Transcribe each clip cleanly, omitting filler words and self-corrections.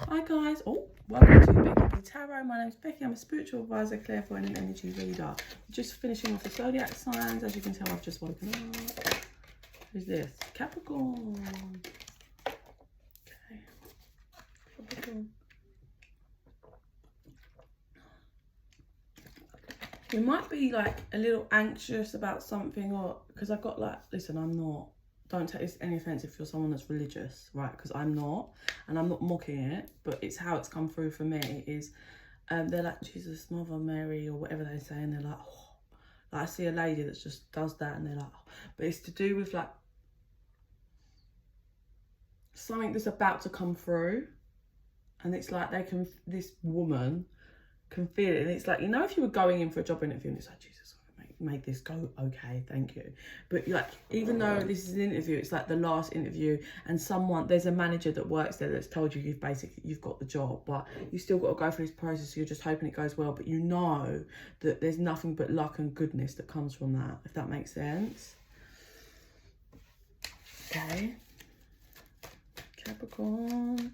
Hi guys, welcome to Becky Tarot. My name is Becky. I'm a spiritual advisor, clairvoyant and energy reader. Just finishing off the zodiac signs. As you can tell, I've just woken up. Who's this? Capricorn. Okay. Capricorn. You might be like a little anxious about something, or because I got like, listen, I'm not. Don't take this any offense if you're someone that's religious, right? Because I'm not, and I'm not mocking it, but it's how it's come through for me. Is they're like Jesus, Mother Mary, or whatever they say, and they're like, oh. Like I see a lady that just does that, and they're like, oh. But it's to do with like something that's about to come through, and it's like this woman can feel it, and it's like, you know, if you were going in for a job interview, and it's like, Jesus, make this go okay, thank you. But like, even though this is an interview, it's like the last interview, and there's a manager that works there that's told you you've got the job, but you still got to go through this process, so you're just hoping it goes well, but you know that there's nothing but luck and goodness that comes from that, if that makes sense. Okay. Capricorn.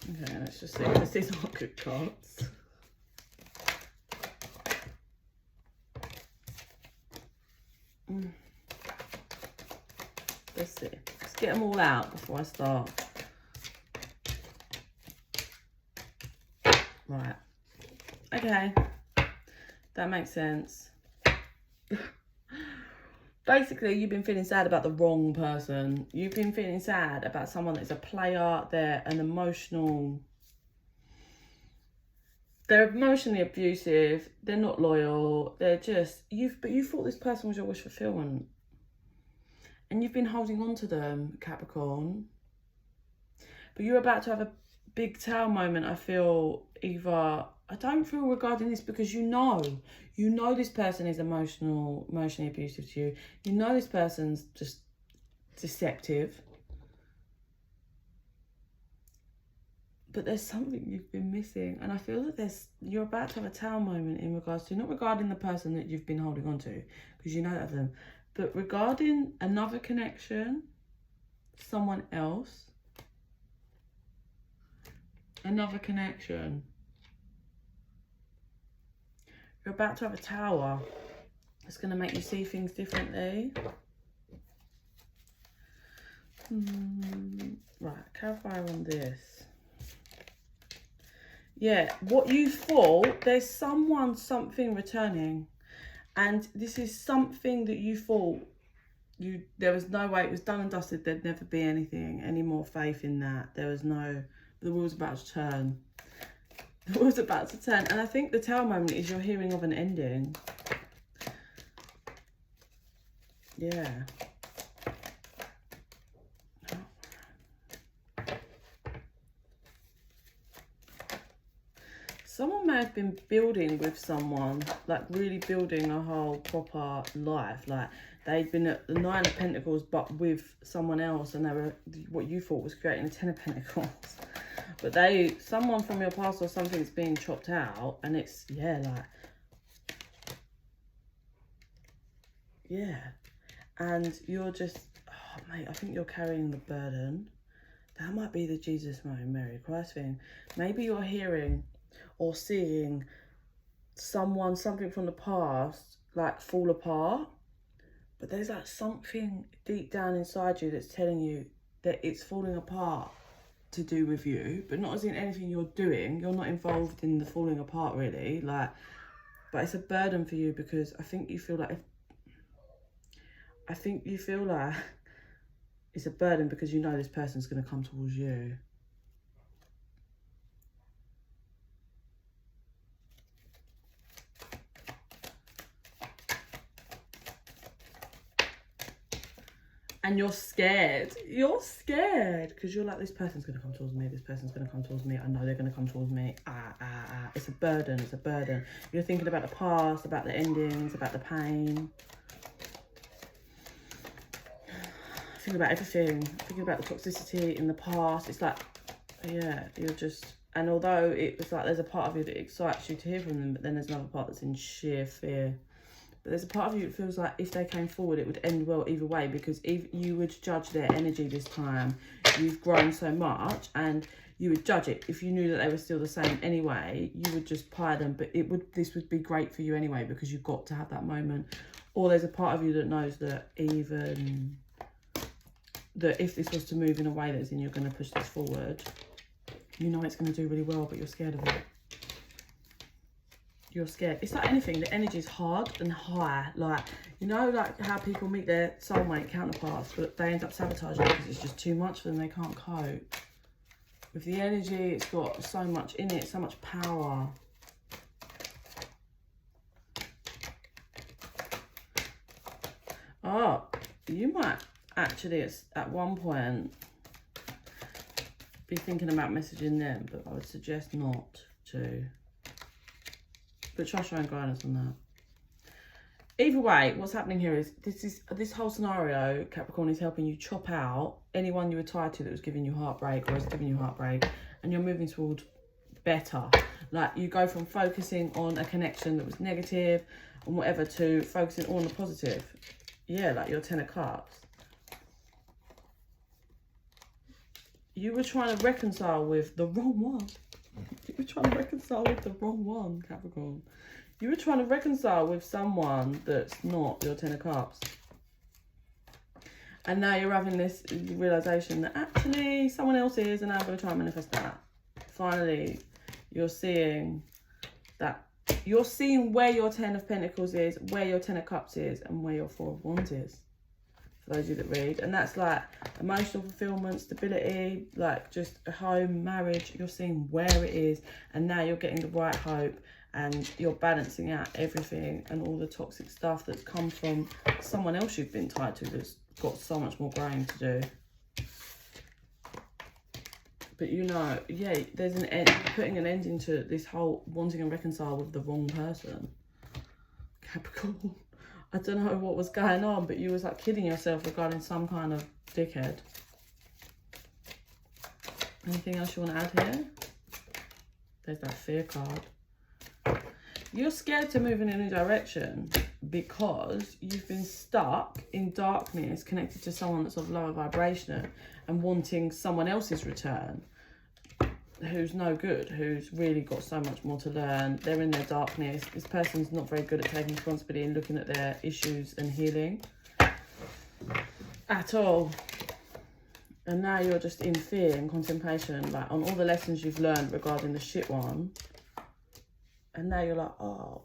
Okay, let's just see if these are good cards. Let's see. Let's get them all out before I start. Right. Okay. That makes sense. Basically, you've been feeling sad about the wrong person. You've been feeling sad about someone that's a player. They're emotionally abusive. They're not loyal. They're just, but you thought this person was your wish fulfillment. And you've been holding on to them, Capricorn. But you're about to have a big tail moment, I feel. I don't feel regarding this, because you know this person is emotionally abusive to you. You know this person's just deceptive. But there's something you've been missing, and I feel that you're about to have a tail moment in regards to, not regarding the person that you've been holding on to, because you know that of them, but regarding another connection, someone else, another connection. You're about to have a tower. It's going to make you see things differently. Right, clarify on this. Yeah, what you thought, there's something returning. And this is something that you thought, there was no way, it was done and dusted, there'd never be any more faith in that. The wheel's about to turn. The wheel's about to turn. And I think the tail moment is you're hearing of an ending. Yeah. Someone may have been building with someone, like really building a whole proper life. Like they'd been at the 9 of Pentacles, but with someone else, and they were what you thought was creating a 10 of Pentacles. But someone from your past or something's being chopped out, and it's, and you're just, oh mate, I think you're carrying the burden. That might be the Jesus, Mary, Christ thing. Maybe you're hearing or seeing something from the past, like, fall apart. But there's like something deep down inside you that's telling you that it's falling apart to do with you, but not as in anything you're doing. You're not involved in the falling apart, really. Like, but it's a burden for you, because I think you feel like it's a burden because you know this person's going to come towards you. And you're scared. You're scared because you're like, this person's going to come towards me. This person's going to come towards me. I know they're going to come towards me. It's a burden. It's a burden. You're thinking about the past, about the endings, about the pain. Thinking about everything. Thinking about the toxicity in the past. It's like, yeah, you're just, And although it was like there's a part of you that excites you to hear from them, but then there's another part that's in sheer fear. But there's a part of you that feels like if they came forward, it would end well either way, because if you would judge their energy this time, you've grown so much, and you would judge it. If you knew that they were still the same anyway, you would just pie them. But this would be great for you anyway, because you've got to have that moment. Or there's a part of you that knows that even that if this was to move in a way that's in you're going to push this forward, you know it's going to do really well, but you're scared of it. You're scared. It's like anything. The energy is hard and high. Like, you know, like how people meet their soulmate counterparts, but they end up sabotaging it because it's just too much for them. They can't cope. With the energy, it's got so much in it, so much power. Oh, you might actually at one point be thinking about messaging them, but I would suggest not to. But trust your own guidance on that. Either way, what's happening here is this whole scenario, Capricorn, is helping you chop out anyone you were tied to that was giving you heartbreak or is giving you heartbreak, and you're moving towards better. Like, you go from focusing on a connection that was negative and whatever to focusing on the positive. Yeah, like your 10 of Cups. You were trying to reconcile with the wrong one. You were trying to reconcile with the wrong one, Capricorn. You were trying to reconcile with someone that's not your 10 of Cups. And now you're having this realisation that actually someone else is, and I'm going to try and manifest that. Finally, you're seeing that. You're seeing where your 10 of Pentacles is, where your 10 of Cups is, and where your 4 of Wands is. For those of you that read. And that's like emotional fulfillment, stability, like just a home, marriage. You're seeing where it is, and now you're getting the right hope, and you're balancing out everything and all the toxic stuff that's come from someone else you've been tied to that's got so much more growing to do. But you know, yeah, there's an end, putting an end into this whole wanting to reconcile with the wrong person. Capricorn. I don't know what was going on, but you was like kidding yourself regarding some kind of dickhead. Anything else you want to add here? There's that fear card. You're scared to move in a new direction because you've been stuck in darkness, connected to someone that's of lower vibration and wanting someone else's return, who's no good, who's really got so much more to learn. They're in their darkness. This person's not very good at taking responsibility and looking at their issues and healing at all. And now you're just in fear and contemplation, like on all the lessons you've learned regarding the shit one. And now you're like, oh,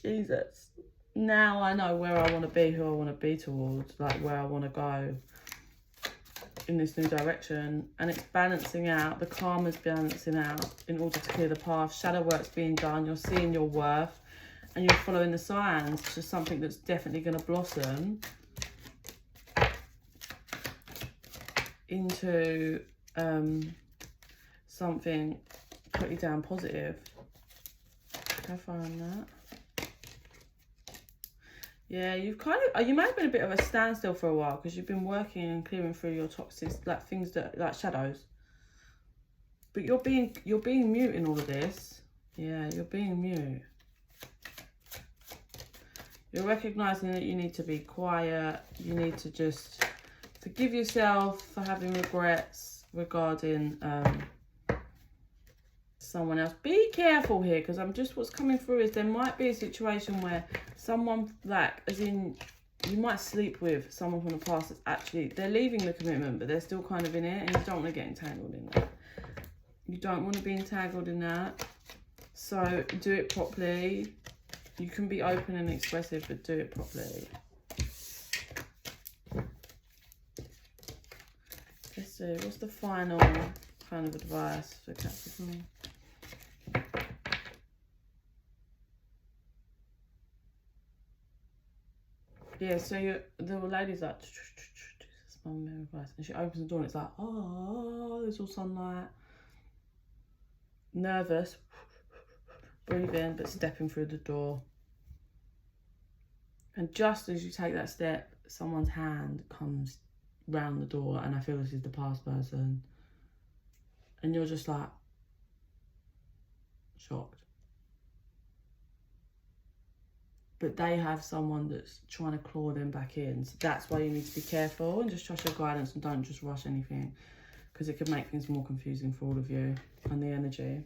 Jesus. Now I know where I want to be, who I want to be towards, like where I want to go in this new direction. And it's balancing out, the karma's balancing out in order to clear the path. Shadow work's being done, you're seeing your worth, and you're following the signs to something that's definitely going to blossom into something pretty damn positive. How far on that? Yeah, you've kind of, you may have been a bit of a standstill for a while because you've been working and clearing through your toxic, like things that, like shadows. But you're being mute in all of this. Yeah, you're being mute. You're recognizing that you need to be quiet. You need to just forgive yourself for having regrets regarding someone else. Be careful here, because I'm just, what's coming through is there might be a situation where someone, like, as in, you might sleep with someone from the past that's actually, they're leaving the commitment, but they're still kind of in it, and you don't want to get entangled in that. You don't want to be entangled in that. So do it properly. You can be open and expressive, but do it properly. Let's see, what's the final kind of advice for Capricorn? Yeah, so the lady's like, this is my advice, and she opens the door and it's like, oh, there's all sunlight. Nervous, breathing, but stepping through the door. And just as you take that step, someone's hand comes round the door, and I feel this is the past person. And you're just like, shocked. But they have someone that's trying to claw them back in. So that's why you need to be careful and just trust your guidance and don't just rush anything, because it could make things more confusing for all of you and the energy.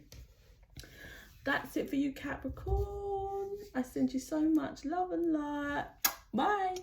That's it for you, Capricorn. I send you so much love and light. Bye.